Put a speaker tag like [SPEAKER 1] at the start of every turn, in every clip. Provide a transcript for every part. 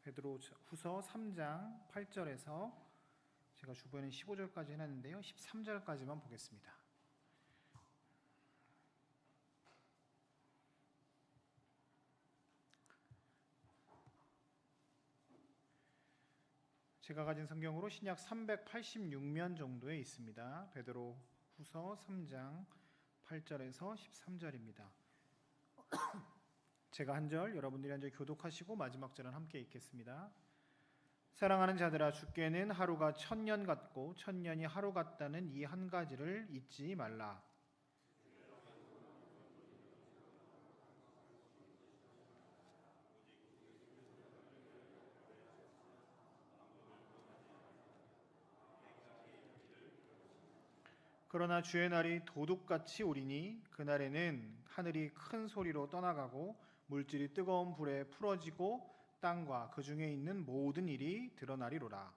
[SPEAKER 1] 베드로 후서 3장 8절에서 제가 주변에 15절까지 해놨는데요. 13절까지만 보겠습니다. 제가 가진 성경으로 신약 386면 정도에 있습니다. 베드로 후서 3장 8절에서 13절입니다. 제가 한 절, 여러분들이 한 절 교독하시고 마지막 절은 함께 읽겠습니다. 사랑하는 자들아, 주께는 하루가 1000년 같고 1000년이 하루 같다는 이 한 가지를 잊지 말라. 그러나 주의 날이 도둑같이 오리니 그날에는 하늘이 큰 소리로 떠나가고 물질이 뜨거운 불에 풀어지고 땅과 그 중에 있는 모든 일이 드러나리로라.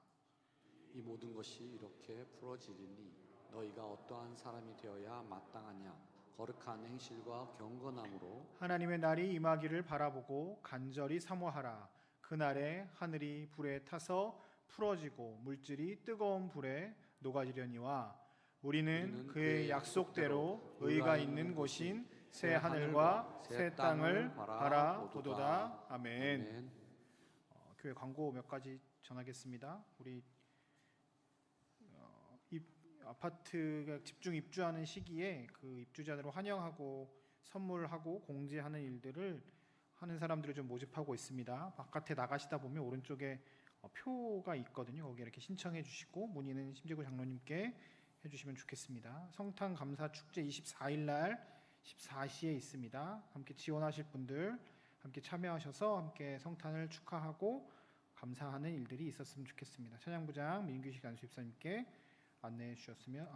[SPEAKER 2] 이 모든 것이 이렇게 풀어지리니 너희가 어떠한 사람이 되어야 마땅하냐? 거룩한 행실과 경건함으로
[SPEAKER 1] 하나님의 날이 임하기를 바라보고 간절히 사모하라. 그날에 하늘이 불에 타서 풀어지고 물질이 뜨거운 불에 녹아지려니와 우리는 그의 약속대로 의가 있는 곳인 새 하늘과 새 땅을 바라보도다. 아멘. 교회 광고 몇 가지 전하겠습니다. 우리 아파트가 집중 입주하는 시기에 그 입주자들을 환영하고 선물하고 공지하는 일들을 하는 사람들을 좀 모집하고 있습니다. 바깥에 나가시다 보면 오른쪽에 표가 있거든요. 거기에 이렇게 신청해 주시고 문의는 심재구 장로님께 해주시면 좋겠습니다. 성탄 감사 축제 24일 날 14시에 있습니다. 함께 지원하실 분들 함께 참여하셔서 함께 성탄을 축하하고 감사하는 일들이 있었으면 좋겠습니다. 찬양부장 민규식 안수집사님께 안내해 주셨으면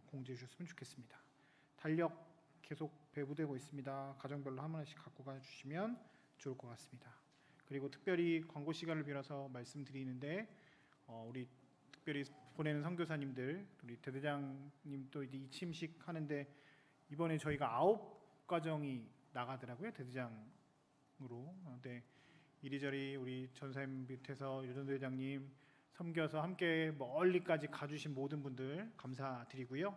[SPEAKER 1] 공지해 주셨으면 좋겠습니다. 달력 계속 배부되고 있습니다. 가정별로 하나씩 갖고 가주시면 좋을 것 같습니다. 그리고 특별히 광고 시간을 빌어서 말씀드리는데 우리 특별히 보내는 선교사님들, 우리 대대장님 또 이제 이침식 하는데 이번에 저희가 9가정이 나가더라고요. 대대장으로. 네, 이리저리 우리 전사님 밑에서 유전도 회장님 섬겨서 함께 멀리까지 가주신 모든 분들 감사드리고요.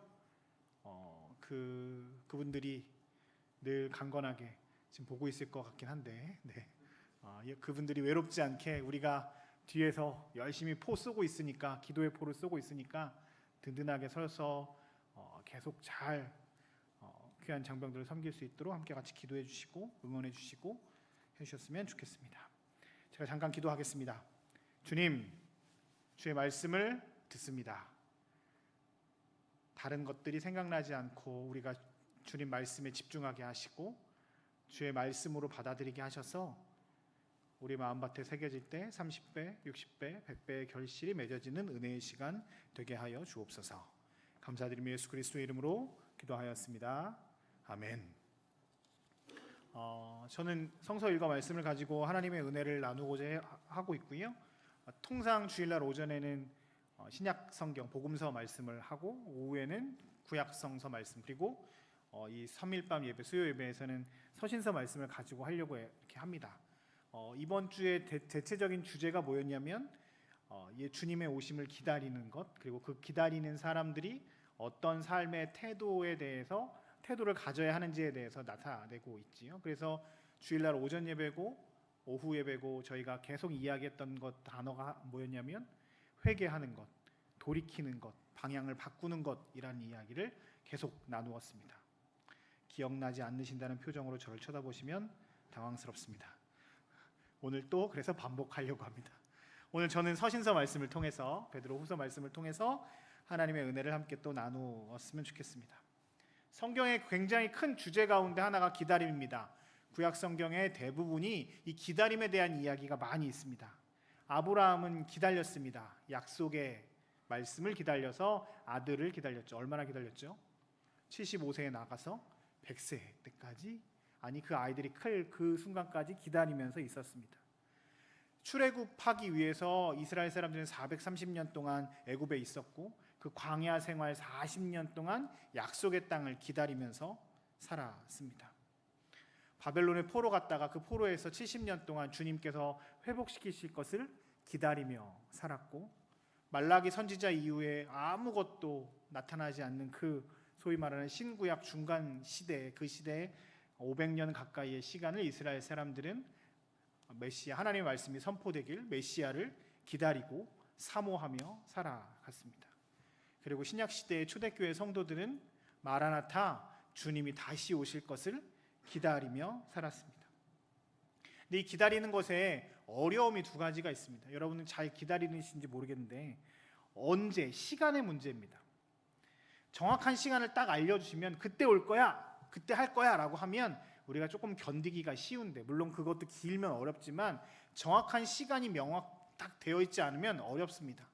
[SPEAKER 1] 그분들이 늘 강건하게 지금 보고 있을 것 같긴 한데, 네. 그분들이 외롭지 않게 우리가 뒤에서 열심히 포 쏘고 있으니까, 기도의 포를 쏘고 있으니까 든든하게 서서 계속 잘 귀한 장병들을 섬길 수 있도록 함께 같이 기도해 주시고 응원해 주시고 해주셨으면 좋겠습니다. 제가 잠깐 기도하겠습니다. 주님, 주의 말씀을 듣습니다. 다른 것들이 생각나지 않고 우리가 주님 말씀에 집중하게 하시고 주의 말씀으로 받아들이게 하셔서 우리 마음밭에 새겨질 때 30배, 60배, 100배의 결실이 맺어지는 은혜의 시간 되게 하여 주옵소서. 감사드리며 예수 그리스도의 이름으로 기도하였습니다. 아멘. 저는 성서 일과 말씀을 가지고 하나님의 은혜를 나누고자 하고 있고요. 통상 주일날 오전에는 신약 성경 복음서 말씀을 하고 오후에는 구약 성서 말씀, 그리고 이 3일밤 예배, 수요 예배에서는 서신서 말씀을 가지고 하려고 이렇게 합니다. 이번 주에 대체적인 주제가 뭐였냐면 주님의 오심을 기다리는 것, 그리고 그 기다리는 사람들이 어떤 삶의 태도를 가져야 하는지에 대해서 나타내고 있지요. 그래서 주일날 오전 예배고 오후 예배고 저희가 계속 이야기했던 단어가 뭐였냐면 회개하는 것, 돌이키는 것, 방향을 바꾸는 것이라는 이야기를 계속 나누었습니다. 기억나지 않으신다는 표정으로 저를 쳐다보시면 당황스럽습니다. 오늘 또 그래서 반복하려고 합니다. 오늘 저는 서신서 말씀을 통해서, 베드로 후서 말씀을 통해서 하나님의 은혜를 함께 또 나누었으면 좋겠습니다. 성경의 굉장히 큰 주제 가운데 하나가 기다림입니다. 구약 성경의 대부분이 이 기다림에 대한 이야기가 많이 있습니다. 아브라함은 기다렸습니다. 약속의 말씀을 기다려서 아들을 기다렸죠. 얼마나 기다렸죠? 75세에 나가서 100세 때까지, 그 아이들이 클 그 순간까지 기다리면서 있었습니다. 출애굽하기 위해서 이스라엘 사람들은 430년 동안 애굽에 있었고 그 광야 생활 40년 동안 약속의 땅을 기다리면서 살았습니다. 바벨론에 포로 갔다가 그 포로에서 70년 동안 주님께서 회복시키실 것을 기다리며 살았고, 말라기 선지자 이후에 아무것도 나타나지 않는 그 소위 말하는 신구약 중간 시대, 그 시대에 500년 가까이의 시간을 이스라엘 사람들은 메시아, 하나님의 말씀이 선포되길 메시아를 기다리고 사모하며 살아갔습니다. 그리고 신약 시대의 초대교회 성도들은 마라나타, 주님이 다시 오실 것을 기다리며 살았습니다. 근데 이 기다리는 것에 어려움이 두 가지가 있습니다. 여러분은 잘 기다리는지 모르겠는데 언제, 시간의 문제입니다. 정확한 시간을 딱 알려주시면 그때 올 거야, 그때 할 거야 라고 하면 우리가 조금 견디기가 쉬운데, 물론 그것도 길면 어렵지만 정확한 시간이 딱 되어 있지 않으면 어렵습니다.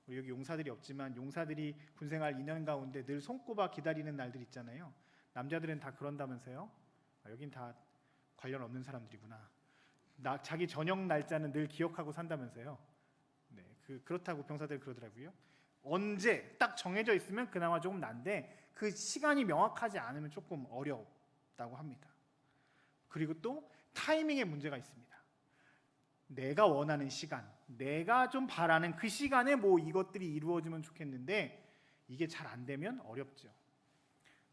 [SPEAKER 1] 우리 여기 용사들이 없지만 용사들이 군생활 2년 가운데 늘 손꼽아 기다리는 날들 있잖아요. 남자들은 다 그런다면서요? 여긴 다 관련 없는 사람들이구나. 자기 저녁 날짜는 늘 기억하고 산다면서요? 네, 그렇다고 병사들 그러더라고요. 언제 딱 정해져 있으면 그나마 조금 난데 그 시간이 명확하지 않으면 조금 어렵다고 합니다. 그리고 또 타이밍에 문제가 있습니다. 내가 원하는 시간, 내가 좀 바라는 그 시간에 뭐 이것들이 이루어지면 좋겠는데 이게 잘 안 되면 어렵죠.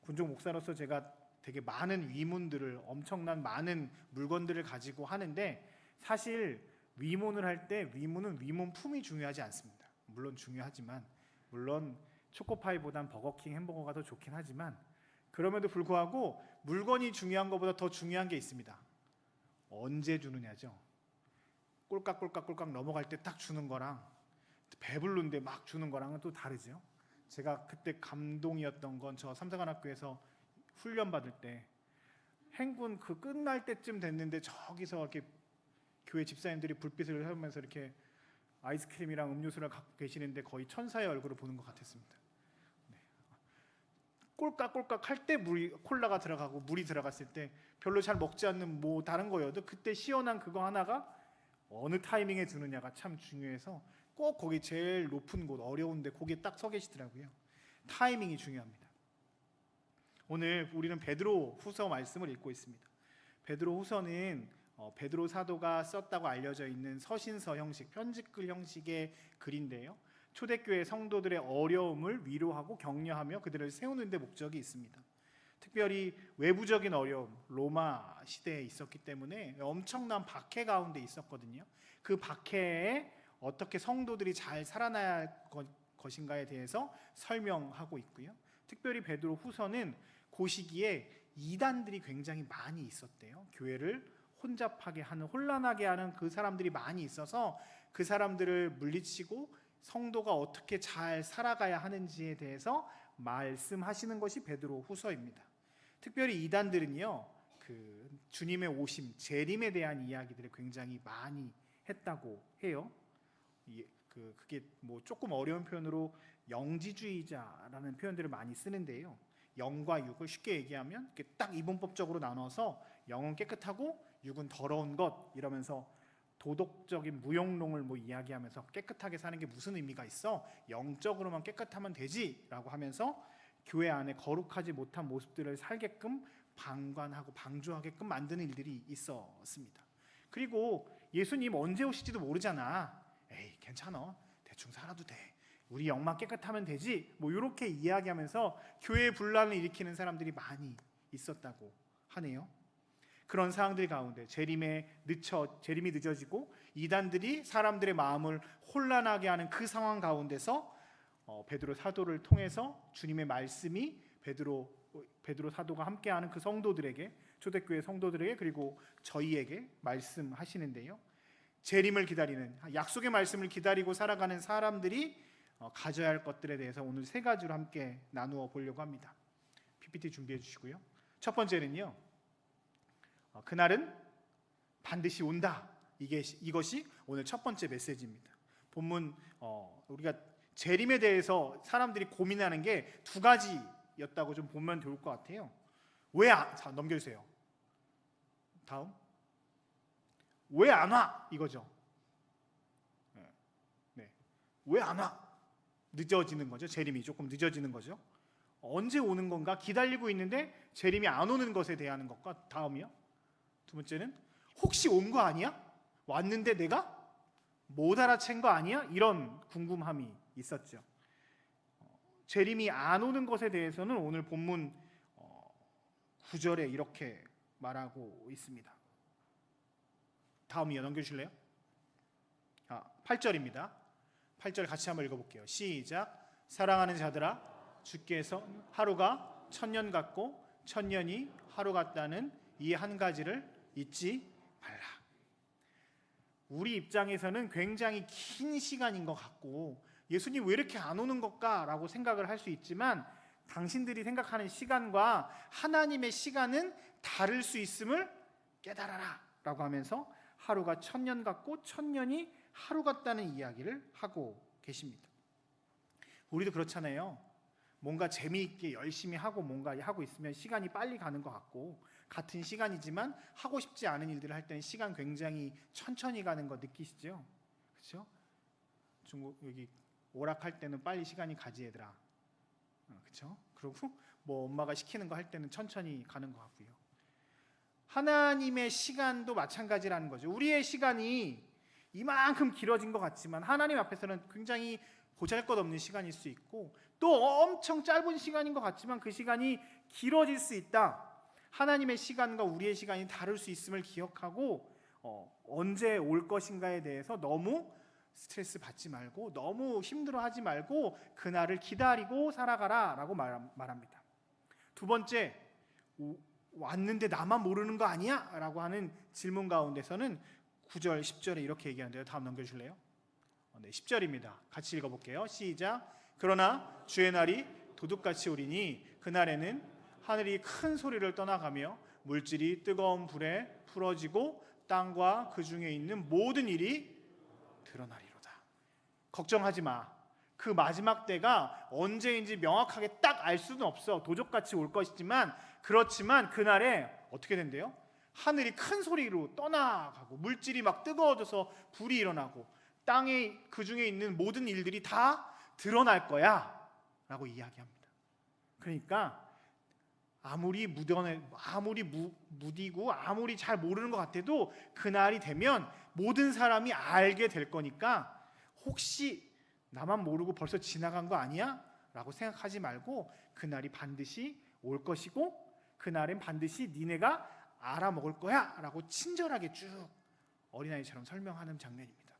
[SPEAKER 1] 군종 목사로서 제가 되게 많은 위문들을, 엄청난 많은 물건들을 가지고 하는데, 사실 위문을 할 때 위문은 위문품이 중요하지 않습니다. 물론 중요하지만, 물론 초코파이보단 버거킹 햄버거가 더 좋긴 하지만, 그럼에도 불구하고 물건이 중요한 것보다 더 중요한 게 있습니다. 언제 주느냐죠. 꼴깍꼴깍 넘어갈 때 딱 주는 거랑 배부른데 막 주는 거랑은 또 다르죠. 제가 그때 감동이었던 건 저 삼사관학교에서 훈련 받을 때 행군 그 끝날 때쯤 됐는데 저기서 이렇게 교회 집사님들이 불빛을 하면서 이렇게 아이스크림이랑 음료수를 갖고 계시는데 거의 천사의 얼굴을 보는 것 같았습니다. 네. 꼴깍꼴깍 할 때 콜라가 들어가고 물이 들어갔을 때 별로 잘 먹지 않는 뭐 다른 거여도 그때 시원한 그거 하나가 어느 타이밍에 주느냐가 참 중요해서 꼭 거기 제일 높은 곳, 어려운데 거기에 딱 서 계시더라고요. 타이밍이 중요합니다. 오늘 우리는 베드로 후서 말씀을 읽고 있습니다. 베드로 후서는 베드로 사도가 썼다고 알려져 있는 서신서 형식, 편지글 형식의 글인데요. 초대교회 성도들의 어려움을 위로하고 격려하며 그들을 세우는 데 목적이 있습니다. 특별히 외부적인 어려움, 로마 시대에 있었기 때문에 엄청난 박해 가운데 있었거든요. 그 박해에 어떻게 성도들이 잘 살아나야 할 것인가에 대해서 설명하고 있고요. 특별히 베드로 후서는 그 시기에 이단들이 굉장히 많이 있었대요. 교회를 혼잡하게 하는, 혼란하게 하는 그 사람들이 많이 있어서 그 사람들을 물리치고 성도가 어떻게 잘 살아가야 하는지에 대해서 말씀하시는 것이 베드로 후서입니다. 특별히 이단들은요, 그 주님의 오심, 재림에 대한 이야기들을 굉장히 많이 했다고 해요. 그게 뭐 조금 어려운 표현으로 영지주의자라는 표현들을 많이 쓰는데요. 영과 육을 쉽게 얘기하면 딱 이분법적으로 나눠서 영은 깨끗하고 육은 더러운 것 이러면서 도덕적인 무용론을 뭐 이야기하면서 깨끗하게 사는 게 무슨 의미가 있어? 영적으로만 깨끗하면 되지라고 하면서 교회 안에 거룩하지 못한 모습들을 살게끔 방관하고 방조하게끔 만드는 일들이 있었습니다. 그리고 예수님 언제 오실지도 모르잖아. 에이 괜찮아, 대충 살아도 돼, 우리 영만 깨끗하면 되지, 뭐 이렇게 이야기하면서 교회에 분란을 일으키는 사람들이 많이 있었다고 하네요. 그런 상황들 가운데 재림이 늦어지고 이단들이 사람들의 마음을 혼란하게 하는 그 상황 가운데서 베드로 사도를 통해서 주님의 말씀이 베드로 사도가 함께하는 그 성도들에게, 초대교회 성도들에게, 그리고 저희에게 말씀하시는데요. 재림을 기다리는, 약속의 말씀을 기다리고 살아가는 사람들이 가져야 할 것들에 대해서 오늘 세 가지로 함께 나누어 보려고 합니다. PPT 준비해 주시고요. 첫 번째는요, 그날은 반드시 온다. 이것이 오늘 첫 번째 메시지입니다. 본문 우리가 재림에 대해서 사람들이 고민하는 게 두 가지였다고 좀 보면 좋을 것 같아요. 자, 넘겨주세요. 다음. 왜 안 와? 이거죠. 네. 왜 안 와? 늦어지는 거죠. 재림이 조금 늦어지는 거죠. 언제 오는 건가 기다리고 있는데 재림이 안 오는 것에 대한 것과 다음이요. 두 번째는 혹시 온 거 아니야? 왔는데 내가 못 알아챈 거 아니야? 이런 궁금함이 있었죠. 재림이 안 오는 것에 대해서는 오늘 본문 9절에 이렇게 말하고 있습니다. 다음 넘겨주실래요? 8절입니다. 8절 같이 한번 읽어볼게요. 시작. 사랑하는 자들아, 주께서 하루가 1000년 같고 1000년이 하루 같다는 이 한 가지를 잊지 말라. 우리 입장에서는 굉장히 긴 시간인 것 같고 예수님 왜 이렇게 안 오는 걸까라고 생각을 할 수 있지만 당신들이 생각하는 시간과 하나님의 시간은 다를 수 있음을 깨달아라 라고 하면서 하루가 1000년 같고 1000년이 하루 같다는 이야기를 하고 계십니다. 우리도 그렇잖아요. 뭔가 재미있게 열심히 하고 뭔가 하고 있으면 시간이 빨리 가는 것 같고 같은 시간이지만 하고 싶지 않은 일들을 할 때는 시간 굉장히 천천히 가는 거 느끼시죠? 그렇죠? 중국 여기 오락할 때는 빨리 시간이 가지 얘들아. 그렇죠? 그리고 뭐 엄마가 시키는 거 할 때는 천천히 가는 것 같고요. 하나님의 시간도 마찬가지라는 거죠. 우리의 시간이 이만큼 길어진 것 같지만 하나님 앞에서는 굉장히 보잘것없는 시간일 수 있고 또 엄청 짧은 시간인 것 같지만 그 시간이 길어질 수 있다. 하나님의 시간과 우리의 시간이 다를 수 있음을 기억하고 언제 올 것인가에 대해서 너무 스트레스 받지 말고 너무 힘들어하지 말고 그날을 기다리고 살아가라 라고 말합니다. 두 번째, 왔는데 나만 모르는 거 아니야? 라고 하는 질문 가운데서는 9절, 10절에 이렇게 얘기하는데요. 다음 넘겨줄래요? 10절입니다. 같이 읽어볼게요. 시작. 그러나 주의 날이 도둑같이 오리니 그날에는 하늘이 큰 소리를 떠나가며 물질이 뜨거운 불에 풀어지고 땅과 그 중에 있는 모든 일이 드러나리로다. 걱정하지 마. 그 마지막 때가 언제인지 명확하게 딱 알 수는 없어. 도적같이 올 것이지만 그렇지만 그날에 어떻게 된대요? 하늘이 큰 소리로 떠나가고 물질이 막 뜨거워져서 불이 일어나고 땅에 그 중에 있는 모든 일들이 다 드러날 거야 라고 이야기합니다. 그러니까 아무리 무디고 아무리 잘 모르는 것 같아도 그날이 되면 모든 사람이 알게 될 거니까 혹시 나만 모르고 벌써 지나간 거 아니야? 라고 생각하지 말고 그날이 반드시 올 것이고 그날엔 반드시 니네가 알아먹을 거야 라고 친절하게 쭉 어린아이처럼 설명하는 장면입니다.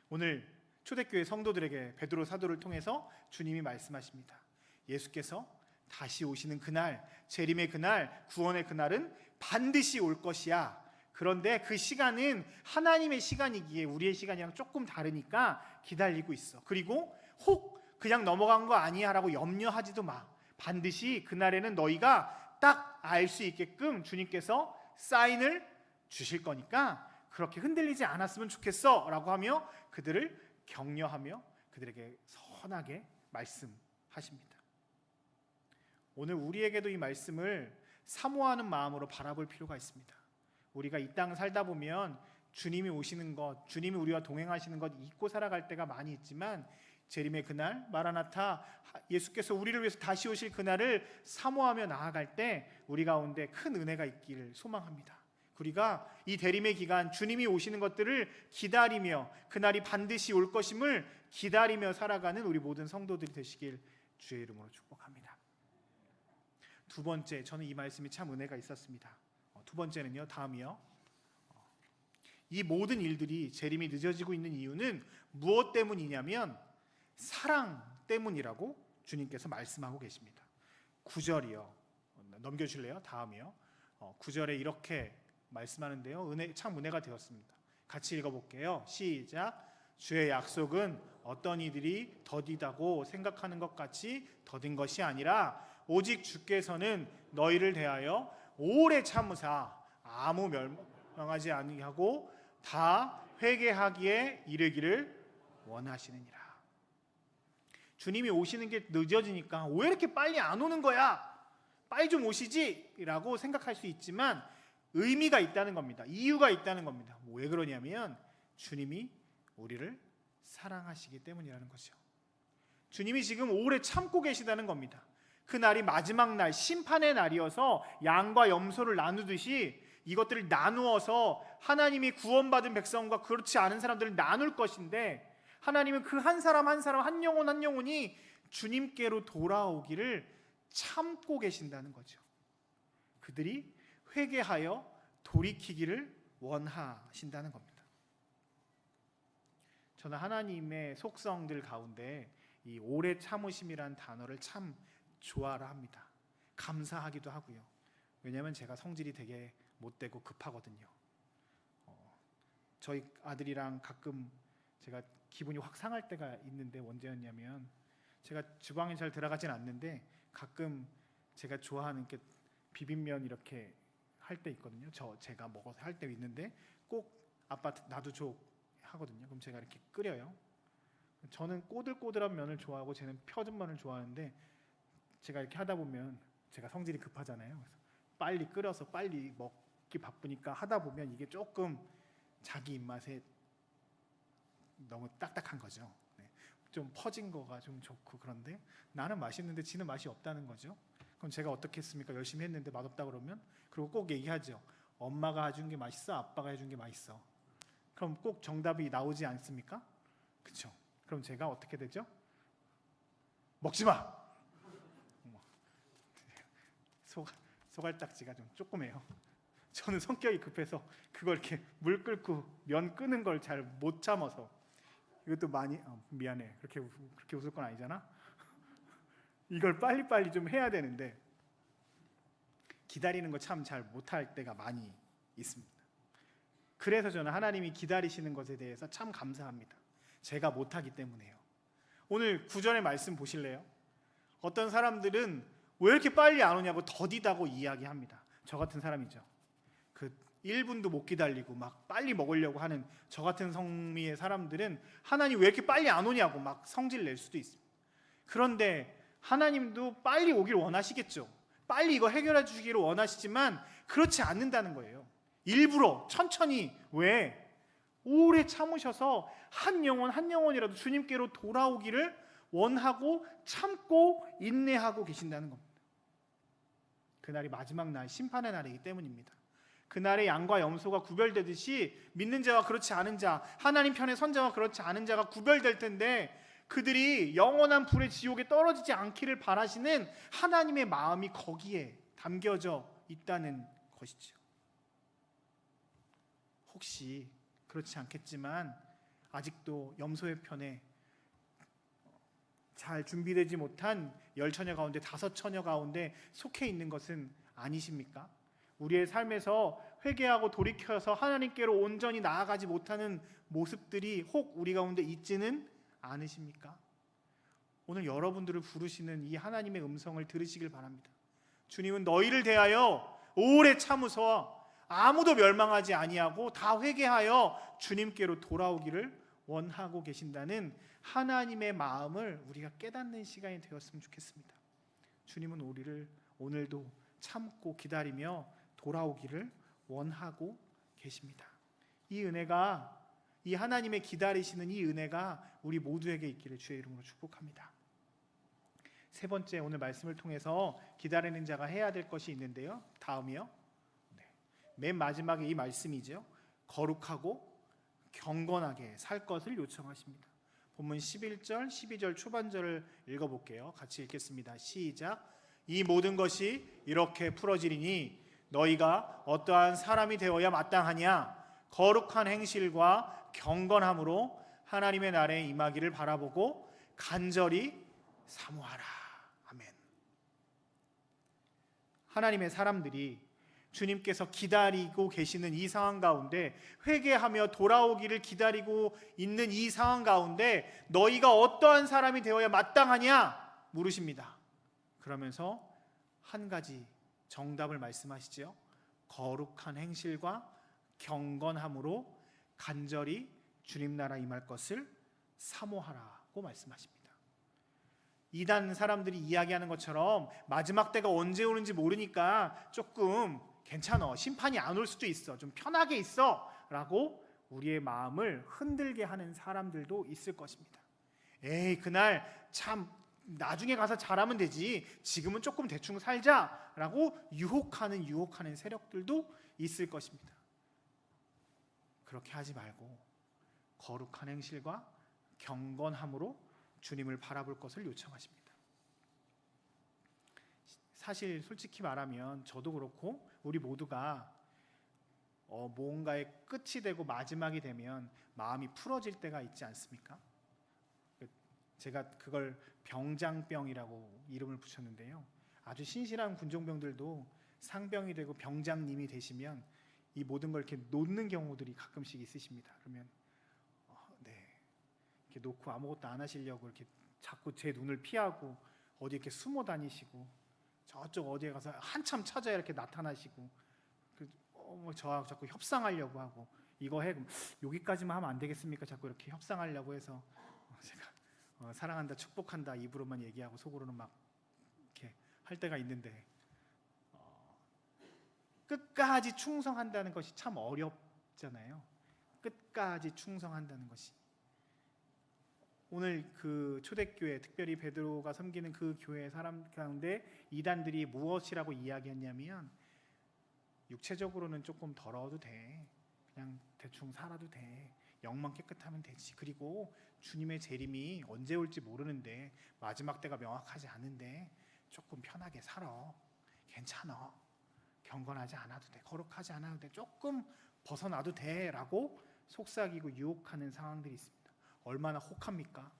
[SPEAKER 1] 오늘 초대교회 성도들에게 베드로 사도를 통해서 주님이 말씀하십니다. 예수께서 다시 오시는 그날, 재림의 그날, 구원의 그날은 반드시 올 것이야. 그런데 그 시간은 하나님의 시간이기에 우리의 시간이랑 조금 다르니까 기다리고 있어. 그리고 혹 그냥 넘어간 거 아니야 라고 염려하지도 마. 반드시 그날에는 너희가 딱 알 수 있게끔 주님께서 사인을 주실 거니까 그렇게 흔들리지 않았으면 좋겠어 라고 하며 그들을 격려하며 그들에게 선하게 말씀하십니다. 오늘 우리에게도 이 말씀을 사모하는 마음으로 바라볼 필요가 있습니다. 우리가 이 땅 살다 보면 주님이 오시는 것, 주님이 우리와 동행하시는 것 잊고 살아갈 때가 많이 있지만 재림의 그날, 마라나타, 예수께서 우리를 위해서 다시 오실 그날을 사모하며 나아갈 때 우리 가운데 큰 은혜가 있기를 소망합니다. 우리가 이 대림의 기간 주님이 오시는 것들을 기다리며 그날이 반드시 올 것임을 기다리며 살아가는 우리 모든 성도들이 되시길 주의 이름으로 축복합니다. 두 번째, 저는 이 말씀이 참 은혜가 있었습니다. 두 번째는요, 다음이요. 이 모든 일들이 재림이 늦어지고 있는 이유는 무엇 때문이냐면 사랑 때문이라고 주님께서 말씀하고 계십니다. 9절이요. 넘겨줄래요? 다음이요. 9절에 이렇게 말씀하는데요. 참 은혜가 되었습니다. 같이 읽어볼게요. 시작. 주의 약속은 어떤 이들이 더디다고 생각하는 것 같이 더딘 것이 아니라 오직 주께서는 너희를 대하여 오래 참으사 아무 멸망하지 아니하고 다 회개하기에 이르기를 원하시느니라. 주님이 오시는 게 늦어지니까 왜 이렇게 빨리 안 오는 거야? 빨리 좀 오시지? 라고 생각할 수 있지만 의미가 있다는 겁니다. 이유가 있다는 겁니다. 왜 그러냐면 주님이 우리를 사랑하시기 때문이라는 거죠. 주님이 지금 오래 참고 계시다는 겁니다. 그 날이 마지막 날, 심판의 날이어서 양과 염소를 나누듯이 이것들을 나누어서 하나님이 구원받은 백성과 그렇지 않은 사람들을 나눌 것인데, 하나님은 그 한 사람 한 사람, 한 영혼 한 영혼이 주님께로 돌아오기를 참고 계신다는 거죠. 그들이 회개하여 돌이키기를 원하신다는 겁니다. 저는 하나님의 속성들 가운데 이 오래 참으심이라는 단어를 참 좋아라 합니다. 감사하기도 하고요. 왜냐하면 제가 성질이 되게 못되고 급하거든요. 저희 아들이랑 가끔 제가 기분이 확 상할 때가 있는데, 언제였냐면 제가 주방에 잘 들어가진 않는데 가끔 제가 좋아하는 게 비빔면 이렇게 할 때 있거든요. 제가 먹어서 할 때 있는데 꼭 아빠 나도 줘 하거든요. 그럼 제가 이렇게 끓여요. 저는 꼬들꼬들한 면을 좋아하고 쟤는 펴진 면을 좋아하는데, 제가 이렇게 하다 보면 제가 성질이 급하잖아요. 그래서 빨리 끓여서 빨리 먹기 바쁘니까 하다 보면 이게 조금 자기 입맛에 너무 딱딱한 거죠. 네. 좀 퍼진 거가 좀 좋고, 그런데 나는 맛있는데 지는 맛이 없다는 거죠. 그럼 제가 어떻게 했습니까? 열심히 했는데 맛없다 그러면, 그리고 꼭 얘기하죠. 엄마가 해준 게 맛있어, 아빠가 해준 게 맛있어. 그럼 꼭 정답이 나오지 않습니까? 그렇죠. 그럼 제가 어떻게 되죠? 먹지 마. 소갈딱지가 좀 조그매요. 저는 성격이 급해서 그걸 이렇게 물 끓고 면 끄는 걸 잘 못 참아서. 이것도 많이 미안해. 그렇게 웃을 건 아니잖아. 이걸 빨리빨리 좀 해야 되는데 기다리는 거 참 잘 못할 때가 많이 있습니다. 그래서 저는 하나님이 기다리시는 것에 대해서 참 감사합니다. 제가 못하기 때문에요. 오늘 구절의 말씀 보실래요? 어떤 사람들은 왜 이렇게 빨리 안 오냐고 더디다고 이야기합니다. 저 같은 사람이죠. 그 1분도 못 기다리고 막 빨리 먹으려고 하는 저 같은 성미의 사람들은 하나님 왜 이렇게 빨리 안 오냐고 막 성질 낼 수도 있습니다. 그런데 하나님도 빨리 오기를 원하시겠죠. 빨리 이거 해결해 주시기를 원하시지만 그렇지 않는다는 거예요. 일부러 천천히, 왜? 오래 참으셔서 한 영혼 한 영혼이라도 주님께로 돌아오기를 원하고 참고 인내하고 계신다는 겁니다. 그날이 마지막 날, 심판의 날이기 때문입니다. 그날에 양과 염소가 구별되듯이 믿는 자와 그렇지 않은 자, 하나님 편의 선자와 그렇지 않은 자가 구별될 텐데, 그들이 영원한 불의 지옥에 떨어지지 않기를 바라시는 하나님의 마음이 거기에 담겨져 있다는 것이죠. 혹시 그렇지 않겠지만 아직도 염소의 편에 잘 준비되지 못한 10처녀 가운데 5처녀 가운데 속해 있는 것은 아니십니까? 우리의 삶에서 회개하고 돌이켜서 하나님께로 온전히 나아가지 못하는 모습들이 혹 우리 가운데 있지는 않으십니까? 오늘 여러분들을 부르시는 이 하나님의 음성을 들으시길 바랍니다. 주님은 너희를 대하여 오래 참으서 아무도 멸망하지 아니하고 다 회개하여 주님께로 돌아오기를 원하고 계신다는 하나님의 마음을 우리가 깨닫는 시간이 되었으면 좋겠습니다. 주님은 우리를 오늘도 참고 기다리며 돌아오기를 원하고 계십니다. 이 은혜가, 이 하나님의 기다리시는 이 은혜가 우리 모두에게 있기를 주의 이름으로 축복합니다. 세 번째, 오늘 말씀을 통해서 기다리는 자가 해야 될 것이 있는데요. 다음이요. 맨 마지막에 이 말씀이죠. 거룩하고 경건하게 살 것을 요청하십니다. 본문 11절, 12절 초반절을 읽어볼게요. 같이 읽겠습니다. 시작. 이 모든 것이 이렇게 풀어지리니 너희가 어떠한 사람이 되어야 마땅하냐? 거룩한 행실과 경건함으로 하나님의 날에 임하기를 바라보고 간절히 사모하라. 아멘. 하나님의 사람들이 주님께서 기다리고 계시는 이 상황 가운데, 회개하며 돌아오기를 기다리고 있는 이 상황 가운데 너희가 어떠한 사람이 되어야 마땅하냐 물으십니다. 그러면서 한 가지 정답을 말씀하시죠. 거룩한 행실과 경건함으로 간절히 주님 나라 임할 것을 사모하라고 말씀하십니다. 이단 사람들이 이야기하는 것처럼 마지막 때가 언제 오는지 모르니까 조금 괜찮아, 심판이 안 올 수도 있어, 좀 편하게 있어 라고 우리의 마음을 흔들게 하는 사람들도 있을 것입니다. 에이, 그날 참 나중에 가서 잘하면 되지. 지금은 조금 대충 살자라고 유혹하는 세력들도 있을 것입니다. 그렇게 하지 말고 거룩한 행실과 경건함으로 주님을 바라볼 것을 요청하십니다. 사실 솔직히 말하면 저도 그렇고 우리 모두가 뭔가의 끝이 되고 마지막이 되면 마음이 풀어질 때가 있지 않습니까? 제가 그걸 병장병이라고 이름을 붙였는데요. 아주 신실한 군종병들도 상병이 되고 병장님이 되시면 이 모든 걸 이렇게 놓는 경우들이 가끔씩 있으십니다. 그러면 이렇게 놓고 아무것도 안 하시려고 이렇게 자꾸 제 눈을 피하고 어디 이렇게 숨어 다니시고 저쪽 어디에 가서 한참 찾아야 이렇게 나타나시고 저하고 자꾸 협상하려고 하고 이거 해 그럼 여기까지만 하면 안 되겠습니까? 자꾸 이렇게 협상하려고 해서 제가 사랑한다 축복한다 입으로만 얘기하고 속으로는 막 이렇게 할 때가 있는데 끝까지 충성한다는 것이 참 어렵잖아요. 끝까지 충성한다는 것이. 오늘 그 초대교회 특별히 베드로가 섬기는 그 교회 사람 가운데 이단들이 무엇이라고 이야기했냐면 육체적으로는 조금 더러워도 돼. 그냥 대충 살아도 돼. 영만 깨끗하면 되지. 그리고 주님의 재림이 언제 올지 모르는데 마지막 때가 명확하지 않은데 조금 편하게 살아. 괜찮아. 경건하지 않아도 돼. 거룩하지 않아도 돼. 조금 벗어나도 돼. 라고 속삭이고 유혹하는 상황들이 있습니다. 얼마나 혹합니까?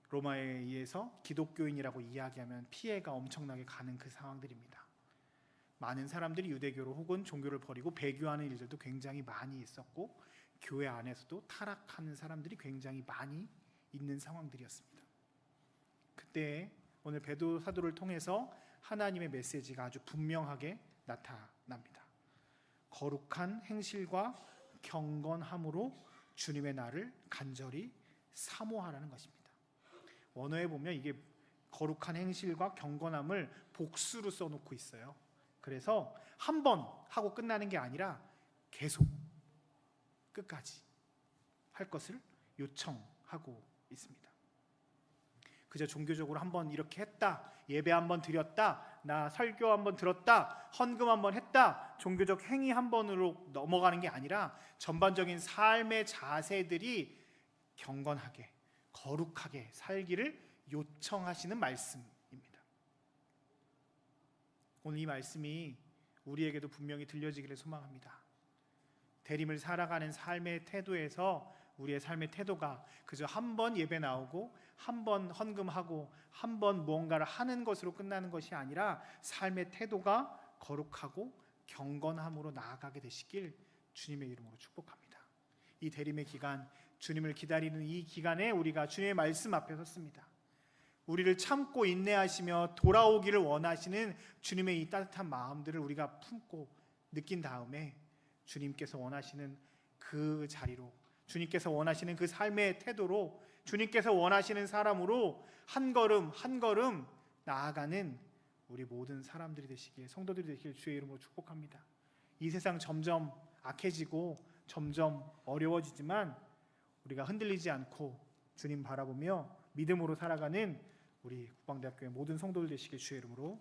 [SPEAKER 1] 로마에 의해서 기독교인이라고 이야기하면 피해가 엄청나게 가는 그 상황들입니다. 많은 사람들이 유대교로 혹은 종교를 버리고 배교하는 일들도 굉장히 많이 있었고 교회 안에서도 타락하는 사람들이 굉장히 많이 있는 상황들이었습니다. 그때 오늘 베드로 사도를 통해서 하나님의 메시지가 아주 분명하게 나타납니다. 거룩한 행실과 경건함으로 주님의 날을 간절히 사모하라는 것입니다. 원어에 보면 이게 거룩한 행실과 경건함을 복수로 써놓고 있어요. 그래서 한 번 하고 끝나는 게 아니라 계속 끝까지 할 것을 요청하고 있습니다. 그저 종교적으로 한번 이렇게 했다, 예배 한번 드렸다, 나 설교 한번 들었다, 헌금 한번 했다, 종교적 행위 한 번으로 넘어가는 게 아니라 전반적인 삶의 자세들이 경건하게, 거룩하게 살기를 요청하시는 말씀입니다. 오늘 이 말씀이 우리에게도 분명히 들려지기를 소망합니다. 대림을 살아가는 삶의 태도에서 우리의 삶의 태도가 그저 한 번 예배 나오고 한 번 헌금하고 한 번 무언가를 하는 것으로 끝나는 것이 아니라 삶의 태도가 거룩하고 경건함으로 나아가게 되시길 주님의 이름으로 축복합니다. 이 대림의 기간, 주님을 기다리는 이 기간에 우리가 주님의 말씀 앞에 섰습니다. 우리를 참고 인내하시며 돌아오기를 원하시는 주님의 이 따뜻한 마음들을 우리가 품고 느낀 다음에 주님께서 원하시는 그 자리로, 주님께서 원하시는 그 삶의 태도로, 주님께서 원하시는 사람으로 한 걸음 한 걸음 나아가는 우리 모든 사람들이 되시기에, 성도들이 되시길 주의 이름으로 축복합니다. 이 세상 점점 악해지고 점점 어려워지지만 우리가 흔들리지 않고 주님 바라보며 믿음으로 살아가는 우리 국방대학교의 모든 성도들 되시길 주의 이름으로